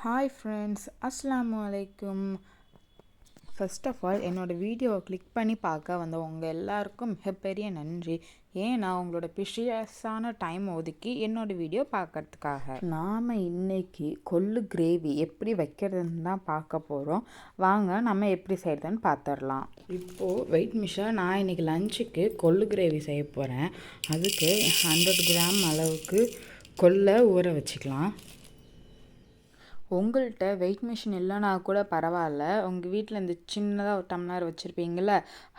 Hi friends, அஸ்ஸலாமு அலைக்கும். First of all என்னோடய வீடியோவை கிளிக் பண்ணி பார்க்க வந்த உங்கள் எல்லாருக்கும் மிகப்பெரிய நன்றி. ஏன்னா உங்களோட ப்ரிஷியஸான டைம் ஒதுக்கி என்னோடய வீடியோ பார்க்கறதுக்காக. நாம் இன்றைக்கி கொள்ளு கிரேவி எப்படி வைக்கிறதுன்னு தான் பார்க்க போகிறோம். வாங்க நம்ம எப்படி செய்கிறதுன்னு பார்த்துடலாம். இப்போது வெயிட் மிஷா நான் இன்றைக்கி லஞ்சுக்கு கொள்ளு கிரேவி செய்ய போகிறேன். அதுக்கு 100 கிராம் அளவுக்கு கொள்ளை ஊற வச்சுக்கலாம். உங்கள்கிட்ட வெயிட் மிஷின் இல்லைனா கூட பரவாயில்ல, உங்கள் வீட்டில் இந்த சின்னதாக ஒரு டம்ளர் வச்சுருப்பீங்கள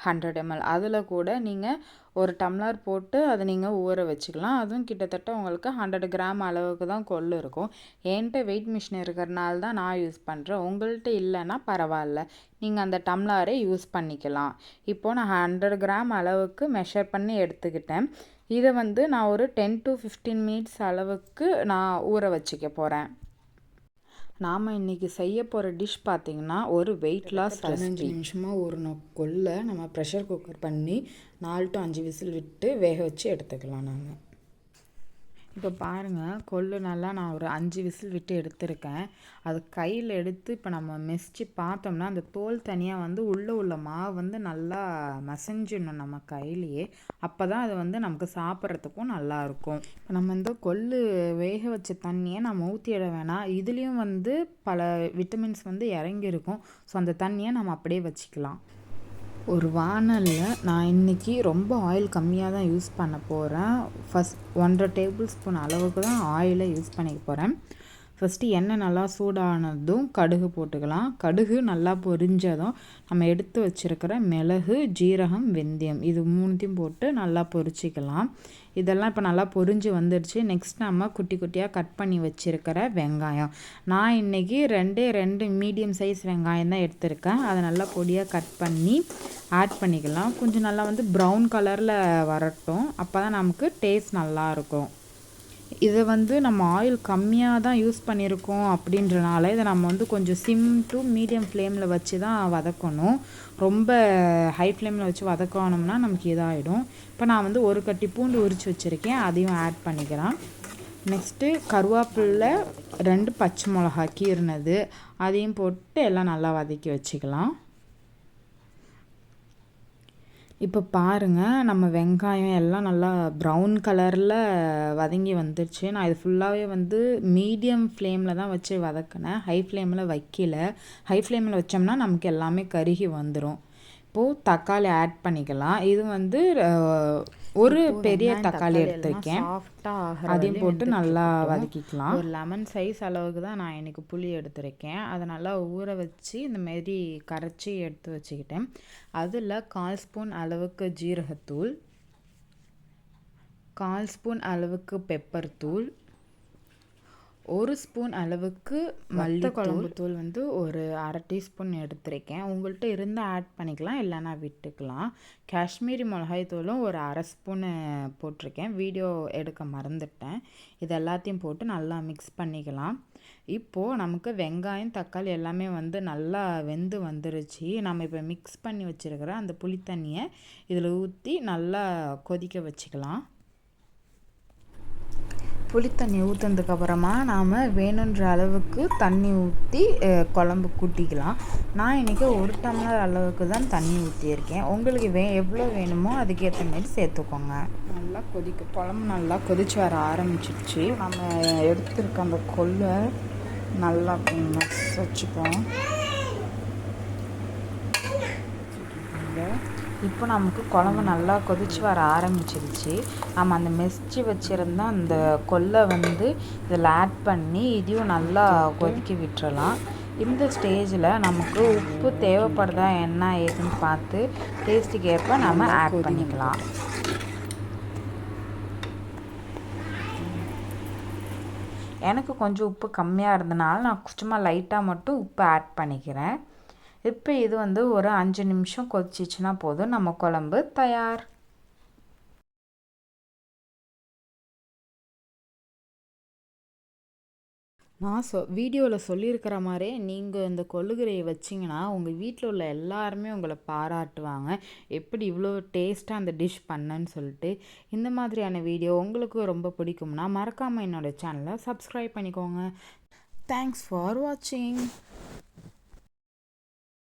100 ml, அதில் கூட நீங்கள் ஒரு டம்ளர் போட்டு அதை நீங்கள் ஊற வச்சுக்கலாம். அதுவும் கிட்டத்தட்ட உங்களுக்கு 100 கிராம் அளவுக்கு தான் கொள்ளு இருக்கும். என்கிட்ட வெயிட் மிஷின் இருக்கிறனால தான் நான் யூஸ் பண்ணுறேன். உங்கள்கிட்ட இல்லைன்னா பரவாயில்ல, நீங்கள் அந்த டம்ளரே யூஸ் பண்ணிக்கலாம். இப்போது நான் 100 கிராம் அளவுக்கு மெஷர் பண்ணி எடுத்துக்கிட்டேன். இதை நான் ஒரு 10 to 15 மினிட்ஸ் அளவுக்கு நான் ஊற வச்சுக்க போகிறேன். நாம் இன்றைக்கி செய்ய போகிற டிஷ் பார்த்திங்கன்னா ஒரு வெயிட் லாஸ். 15 நிமிஷமாக ஊறின கொள்ளை நம்ம ப்ரெஷர் குக்கர் பண்ணி 4 to 5 விசில் விட்டு வேக வச்சு எடுத்துக்கலாம். நாங்கள் இப்போ பாருங்கள், கொள்ளு நல்லா நான் ஒரு 5 விசில் விட்டு எடுத்திருக்கேன். அது கையில் எடுத்து இப்போ நம்ம மெசிச்சு பார்த்தோம்னா அந்த தோல் தனியாக உள்ளே உள்ள மாவு நல்லா மசஞ்சிடணும் நம்ம கையிலையே. அப்போ தான் அது நமக்கு சாப்பிட்றதுக்கும் நல்லாயிருக்கும். இப்போ நம்ம கொள்ளு வேக வச்ச தண்ணியை நம்ம ஊற்றிட வேணாம். இதுலேயும் பல விட்டமின்ஸ் இறங்கியிருக்கும். ஸோ அந்த தண்ணியை நம்ம அப்படியே வச்சுக்கலாம். ஒரு வானலில் நான் இன்றைக்கி ரொம்ப ஆயில் கம்மியாக தான் யூஸ் பண்ண போகிறேன். ஃபஸ்ட் 1.5 டேபிள் ஸ்பூன் அளவுக்கு தான் ஆயிலை யூஸ் பண்ணிக்க போகிறேன். ஃபஸ்ட்டு எண்ணெய் நல்லா சூடானதும் கடுகு போட்டுக்கலாம். கடுகு நல்லா பொரிஞ்சதும் நம்ம எடுத்து வச்சுருக்கிற மிளகு, ஜீரகம், வெந்தயம் இது 3த்தையும் போட்டு நல்லா பொரிச்சிக்கலாம். இதெல்லாம் இப்போ நல்லா பொரிஞ்சு வந்துடுச்சு. நெக்ஸ்ட் நம்ம குட்டி குட்டியாக கட் பண்ணி வச்சுருக்கிற வெங்காயம். நான் இன்றைக்கி 2 மீடியம் சைஸ் வெங்காயம் தான் எடுத்திருக்கேன். அதை நல்லா பொடியாக கட் பண்ணி ஆட் பண்ணிக்கலாம். கொஞ்சம் நல்லா ப்ரௌன் கலரில் வரட்டும், அப்போ தான் நமக்கு டேஸ்ட் நல்லாயிருக்கும். இதை நம்ம ஆயில் கம்மியாக தான் யூஸ் பண்ணியிருக்கோம் அப்படின்றனால இதை நம்ம கொஞ்சம் சிம் டு மீடியம் ஃப்ளேமில் வச்சு தான் வதக்கணும். ரொம்ப ஹை ஃப்ளேமில் வச்சு வதக்கணும்னா நமக்கு இதாகிடும். இப்போ நான் ஒரு கட்டி பூண்டு உரித்து வச்சுருக்கேன், அதையும் ஆட் பண்ணிக்கலாம். நெக்ஸ்ட்டு கருவேப்பிலை, 2 பச்சை மிளகா கீறினது அதையும் போட்டு எல்லாம் நல்லா வதக்கி வச்சுக்கலாம். இப்போ பாருங்கள், நம்ம வெங்காயம் எல்லாம் நல்லா ப்ரௌன் கலரில் வதங்கி வந்துடுச்சு. நான் இது ஃபுல்லாகவே மீடியம் ஃப்ளேமில் தான் வச்சு வதக்கினேன், ஹை ஃப்ளேமில் வைக்கல. ஹை ஃப்ளேமில் வச்சோம்னா நமக்கு எல்லாமே கருகி வந்துடும். இப்போது தக்காளி ஆட் பண்ணிக்கலாம். இது ஒரு பெரிய தக்காளி எடுத்திருக்கேன், அதையும் போட்டு நல்லா வதக்கிக்கலாம். ஒரு லெமன் சைஸ் அளவுக்கு தான் நான் இன்றைக்கி புளி எடுத்திருக்கேன். அதை நல்லா ஊற வச்சு இந்தமாரி கரைச்சி எடுத்து வச்சுக்கிட்டேன். அதில் 1/4 ஸ்பூன் அளவுக்கு ஜீரகத்தூள், 1/4 ஸ்பூன் அளவுக்கு பெப்பர் தூள், 1 ஸ்பூன் அளவுக்கு மல்லி குழம்பு தூள் ஒரு 1/2 டீஸ்பூன் எடுத்திருக்கேன். உங்கள்கிட்ட இருந்தால் ஆட் பண்ணிக்கலாம், இல்லைனா விட்டுக்கலாம். காஷ்மீரி மிளகாய் தூளும் ஒரு 1/2 ஸ்பூனு போட்டிருக்கேன், வீடியோ எடுக்க மறந்துட்டேன். இது எல்லாத்தையும் போட்டு நல்லா மிக்ஸ் பண்ணிக்கலாம். இப்போது நமக்கு வெங்காயம், தக்காளி எல்லாமே நல்லா வெந்து வந்துருச்சு. நம்ம இப்போ மிக்ஸ் பண்ணி வச்சுருக்கிற அந்த புளித்தண்ணியை இதில் ஊற்றி நல்லா கொதிக்க வச்சுக்கலாம். புளித்தண்ணி ஊற்றுனதுக்கப்புறமா நாம் வேணுன்ற அளவுக்கு தண்ணி ஊற்றி குழம்பு கூட்டிக்கலாம். நான் இன்றைக்கி 1 டம்ளர் அளவுக்கு தான் தண்ணி ஊற்றியிருக்கேன். உங்களுக்கு எவ்வளோ வேணுமோ அதுக்கேற்ற மாரி சேர்த்துக்கோங்க. நல்லா குழம்பு நல்லா கொதிச்சு வர ஆரம்பிச்சிடுச்சு. நம்ம எடுத்துருக்க அந்த கொள்ளை நல்லா வச்சுப்போம். இப்போ நமக்கு குழம்பு நல்லா கொதிச்சு வர ஆரம்பிச்சிருச்சு. நம்ம அந்த மெசிச்சு வச்சுருந்த அந்த கொள்ளை இதில் ஆட் பண்ணி இதையும் நல்லா கொதிக்க விட்டுறலாம். இந்த ஸ்டேஜில் நமக்கு உப்பு தேவைப்படுதா என்ன ஏதுன்னு பார்த்து டேஸ்ட்டுக்கு ஏற்ப நம்ம ஆட் பண்ணிக்கலாம். எனக்கு கொஞ்சம் உப்பு கம்மியாக இருந்தனால நான் சும்மா லைட்டாக மட்டும் உப்பு ஆட் பண்ணிக்கிறேன். இப்போ இது ஒரு 5 நிமிஷம் கொதிச்சிச்சுன்னா போதும், நம்ம குழம்பு தயார். நான் வீடியோவில் சொல்லியிருக்கிற மாதிரியே நீங்கள் இந்த கொள்ளுகரையை வச்சிங்கன்னா உங்கள் வீட்டில் உள்ள எல்லாருமே உங்களை பாராட்டுவாங்க, எப்படி இவ்வளோ டேஸ்ட்டாக அந்த டிஷ் பண்ணேன்னு சொல்லிட்டு. இந்த மாதிரியான வீடியோ உங்களுக்கு ரொம்ப பிடிக்கும்னா மறக்காமல் என்னோடய சேனலை சப்ஸ்கிரைப் பண்ணிக்கோங்க. தேங்க்ஸ் ஃபார் வாட்சிங்.